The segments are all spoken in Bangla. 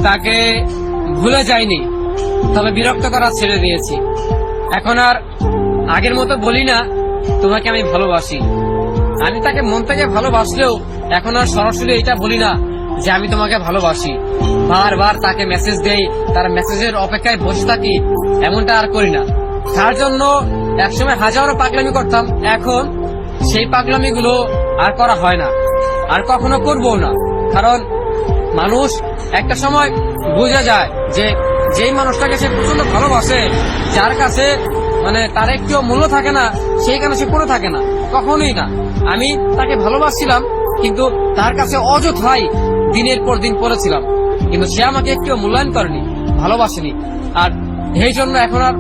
তাকে ভুলে যাইনি, তবে বিরক্ত করা ছেড়ে দিয়েছি। এখন আর আগের মতো বলি না তোমাকে আমি ভালোবাসি। আমি তাকে মন থেকে ভালোবাসলেও এখন আর সরাসরি এটা বলি না যে আমি তোমাকে ভালোবাসি। বারবার তাকে মেসেজ দেই, তার মেসেজের অপেক্ষায় বসে থাকি, এমনটা আর করি না। তার জন্য একসময় হাজারো পাগলামি করতাম, এখন সেই পাগলামিগুলো আর করা হয় না, আর কখনো করবো না। কারণ মানুষ একটা সময় বোঝা যায় যে যেই মানুষটাকে সে প্রচন্ড ভালোবাসে, যার কাছে মানে তার একটু মূল্য থাকে না, সেই কারণে সে পড়ে থাকে না, কখনোই না। আমি তাকে ভালোবাসছিলাম, কিন্তু তার কাছে অযথাই দিনের পর দিন পড়েছিলাম, কিন্তু সে আমাকে একটু মূল্যায়ন করেনি, ভালোবাসেনি। আর এই জন্য এখন আর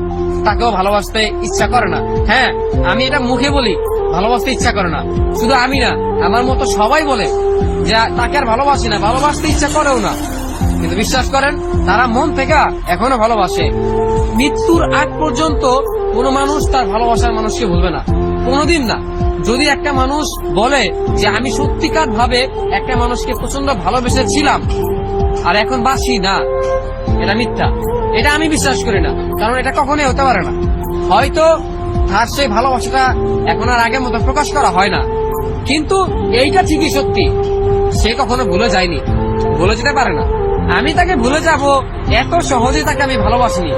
তাকেও ভালোবাসতে ইচ্ছা করে না। হ্যাঁ, আমি এটা মুখে বলি, ভালোবাসতে ইচ্ছা করে না। শুধু আমি না, আমার মতো সবাই বলে যে তাকে আর ভালোবাসি না, ভালোবাসতে ইচ্ছা করেও না। কিন্তু বিশ্বাস করেন, তারা মন থেকে এখনো ভালোবাসে। মৃত্যুর আগ পর্যন্ত কোনো মানুষ তার ভালোবাসার মানুষকে ভুলবে না, কোনোদিন না। যদি একটা মানুষ বলে যে আমি সত্যিকার ভাবে একটা মানুষকে প্রচন্ড ভালোবেসেছিলাম আর এখন বাসি না, এটা মিথ্যা, এটা আমি বিশ্বাস করি না। কারণ এটা কখনোই হতে পারে না। হয়তো তার সেই ভালোবাসাটা এখন আর আগের মতো প্রকাশ করা হয় না, কিন্তু এইটা ঠিকই সত্যি, সে কখনো ভুলে যায়নি, ভুলে যেতে পারে না। আমি তাকে ভুলে যাব এত সহজে তাকে আমি ভালোবাসিনি।